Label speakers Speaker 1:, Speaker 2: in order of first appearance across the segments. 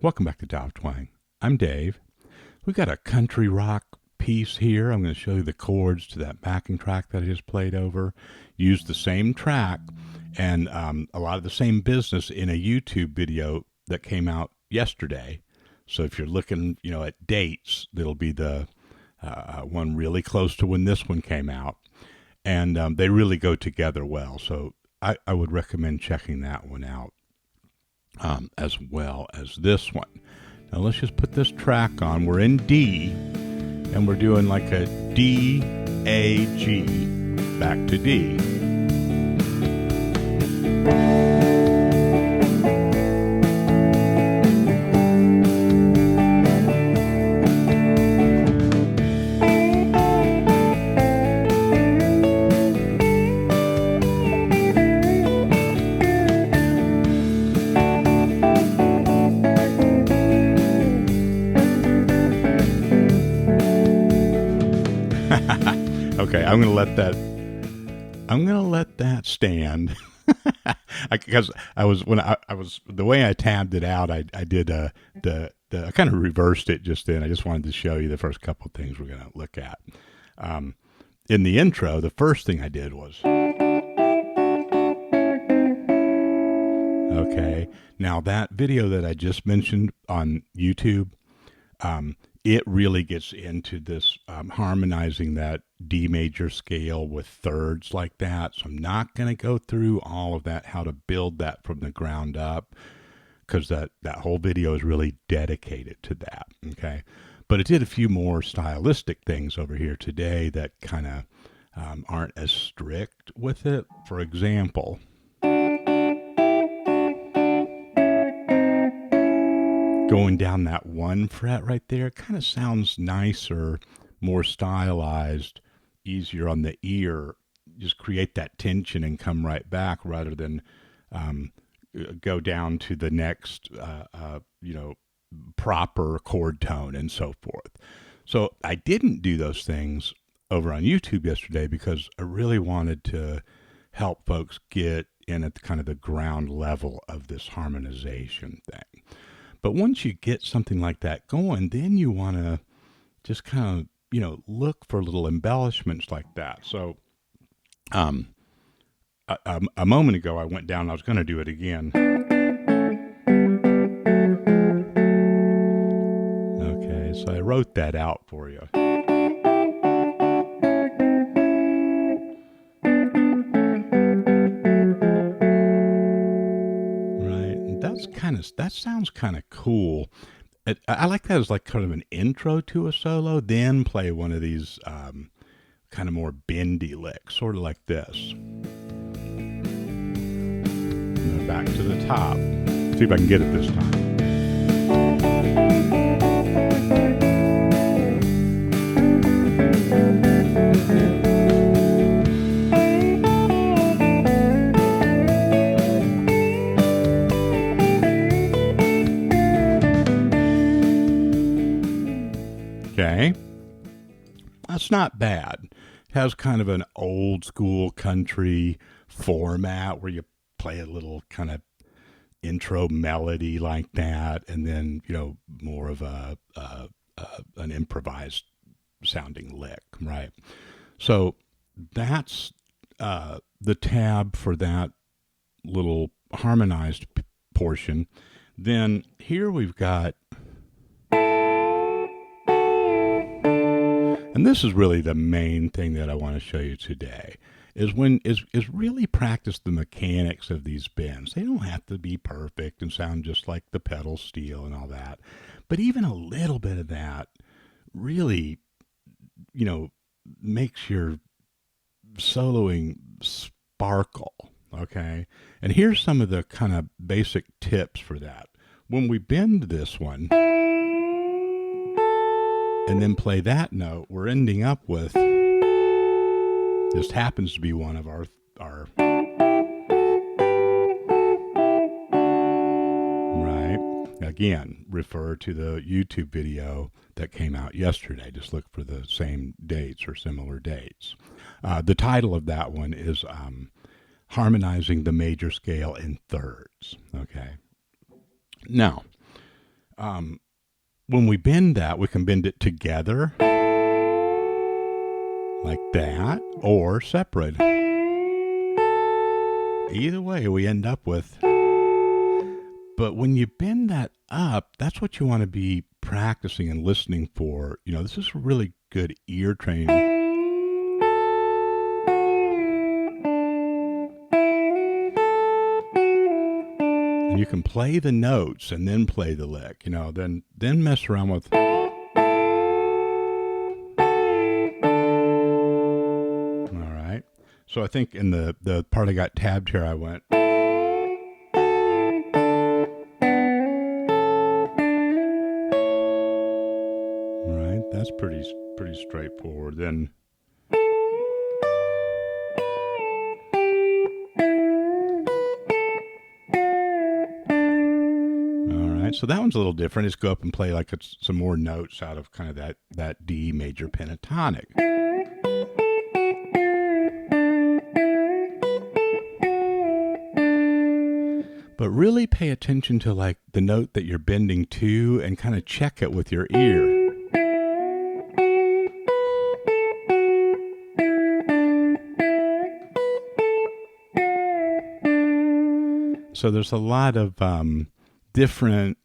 Speaker 1: Welcome back to Tao of Twang. I'm Dave. We've got a country rock piece here. I'm going to show you the chords to that backing track that I just played over. Used the same track and a lot of the same business in a YouTube video that came out yesterday. So if you're looking, at dates, it'll be the one really close to when this one came out. And they really go together well. So I would recommend checking that one out as well as this one. Now let's just put this track on. We're in D, and we're doing like a D, A, G, back to D. Okay, I'm gonna let that stand because I was the way I tabbed it out. I did I kind of reversed it just then. I just wanted to show you the first couple of things we're gonna look at. In the intro, the first thing I did was okay. Now that video that I just mentioned on YouTube. It really gets into this harmonizing that D major scale with thirds like that. So I'm not going to go through all of that, how to build that from the ground up, because that whole video is really dedicated to that. Okay. But it did a few more stylistic things over here today that kind of aren't as strict with it. For example, going down that one fret right there kind of sounds nicer, more stylized, easier on the ear. Just create that tension and come right back rather than go down to the next, proper chord tone and so forth. So I didn't do those things over on YouTube yesterday because I really wanted to help folks get in at kind of the ground level of this harmonization thing. But once you get something like that going, then you want to just kind of, look for little embellishments like that. So a moment ago, I went down, I was going to do it again. Okay, so I wrote that out for you. That sounds kind of cool. I like that as like kind of an intro to a solo, then play one of these kind of more bendy licks, sort of like this. And then back to the top. See if I can get it this time. Okay. That's not bad. It has kind of an old school country format where you play a little kind of intro melody like that, and then, more of an improvised sounding lick, right? So that's the tab for that little harmonized portion. Then here we've got, and this is really the main thing that I want to show you today, is really practice the mechanics of these bends. They don't have to be perfect and sound just like the pedal steel and all that, but even a little bit of that really, makes your soloing sparkle. Okay, and here's some of the kind of basic tips for that. When we bend this one and then play that note, we're ending up with, this happens to be one of our right. Again, refer to the YouTube video that came out yesterday. Just look for the same dates or similar dates. The title of that one is harmonizing the major scale in thirds. Okay. Now, When we bend that, we can bend it together like that or separate. Either way, we end up with. But when you bend that up, that's what you want to be practicing and listening for. This is really good ear training. And you can play the notes and then play the lick, then mess around with. All right. So I think in the part I got tabbed here, I went. All right. That's pretty straightforward. Then. So that one's a little different. Just go up and play like some more notes out of kind of that D major pentatonic. But really pay attention to like the note that you're bending to and kind of check it with your ear. So there's a lot of different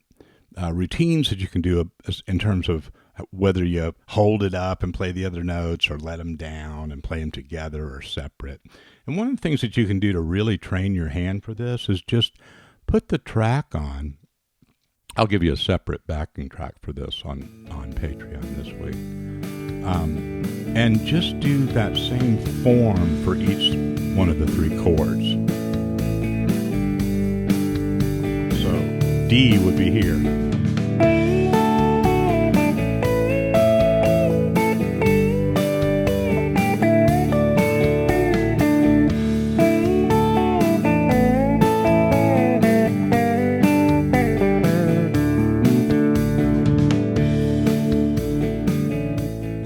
Speaker 1: routines that you can do in terms of whether you hold it up and play the other notes or let them down and play them together or separate. And one of the things that you can do to really train your hand for this is just put the track on. I'll give you a separate backing track for this on Patreon this week. And just do that same form for each one of the three chords. D would be here.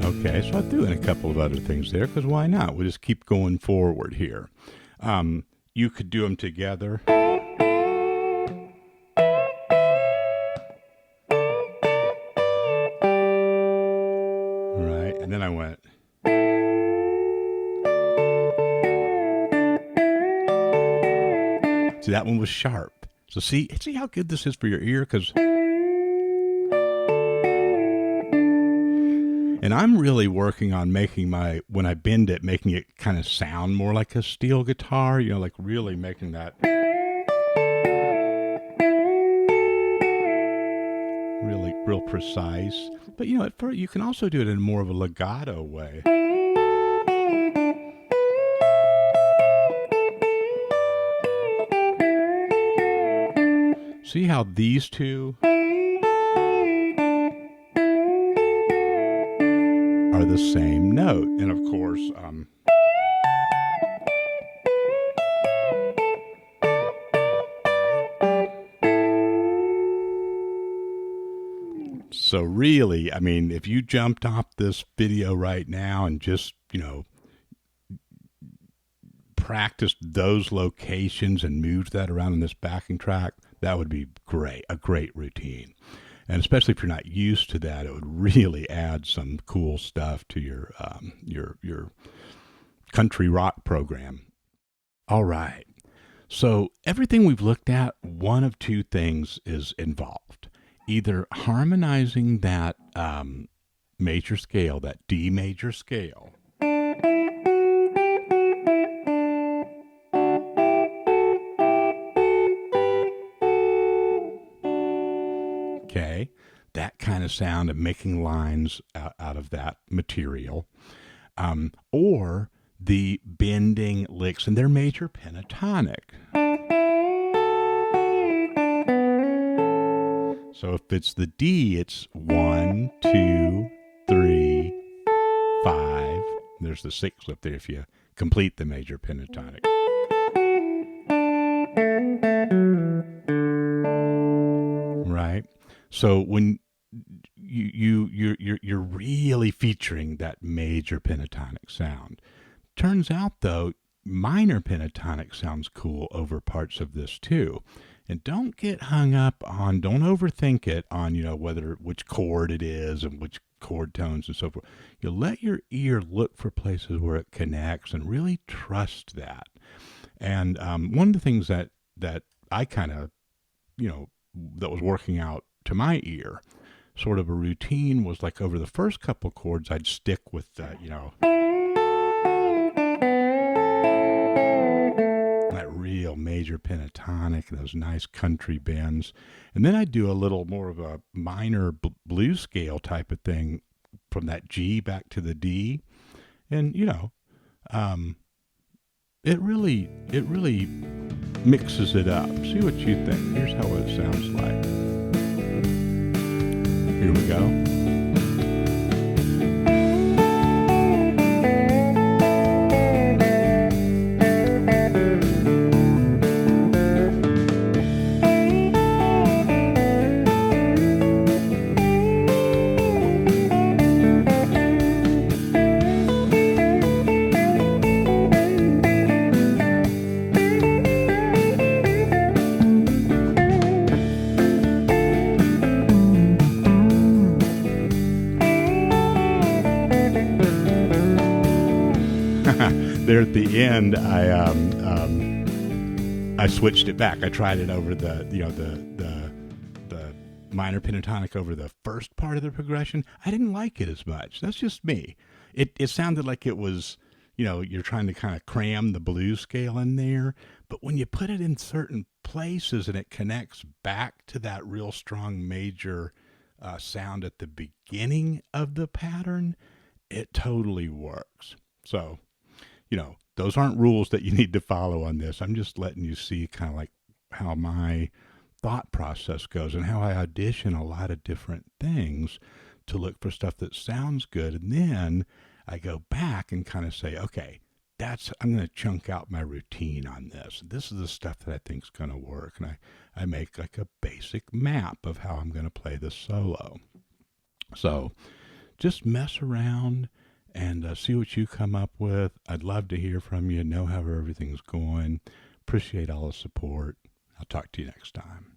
Speaker 1: Okay, so I'll do in a couple of other things there because why not? We'll just keep going forward here. You could do them together. And then I went. See, that one was sharp. So see how good this is for your ear? And I'm really working on making when I bend it, making it kind of sound more like a steel guitar, like really making that. Really real precise. But you can also do it in more of a legato way. See how these two are the same note. And of course, so really, I mean, if you jumped off this video right now and just, practiced those locations and moved that around in this backing track, that would be a great routine. And especially if you're not used to that, it would really add some cool stuff to your country rock program. All right. So everything we've looked at, one of two things is involved. Either harmonizing that major scale, that D major scale, okay, that kind of sound of making lines out of that material, or the bending licks, and they're major pentatonic. So if it's the D, it's 1, 2, 3, 5. There's the 6 up there if you complete the major pentatonic. Right? So when you're really featuring that major pentatonic sound. Turns out though, minor pentatonic sounds cool over parts of this too. And don't get hung up on, don't overthink it on, which chord it is and which chord tones and so forth. You let your ear look for places where it connects and really trust that. And one of the things that I kind of, that was working out to my ear, sort of a routine, was like over the first couple chords, I'd stick with that real major pentatonic, those nice country bends. And then I'd do a little more of a minor blues scale type of thing from that G back to the D. And, um, it really mixes it up. See what you think. Here's how it sounds like. Here we go. There at the end, I switched it back. I tried it over the minor pentatonic over the first part of the progression. I didn't like it as much. That's just me. It sounded like it was, you're trying to kind of cram the blues scale in there. But when you put it in certain places and it connects back to that real strong major sound at the beginning of the pattern, it totally works. So, those aren't rules that you need to follow on this. I'm just letting you see kind of like how my thought process goes and how I audition a lot of different things to look for stuff that sounds good. And then I go back and kind of say, okay, I'm going to chunk out my routine on this. This is the stuff that I think is going to work. And I make like a basic map of how I'm going to play this solo. So just mess around and see what you come up with. I'd love to hear from you, know how everything's going. Appreciate all the support. I'll talk to you next time.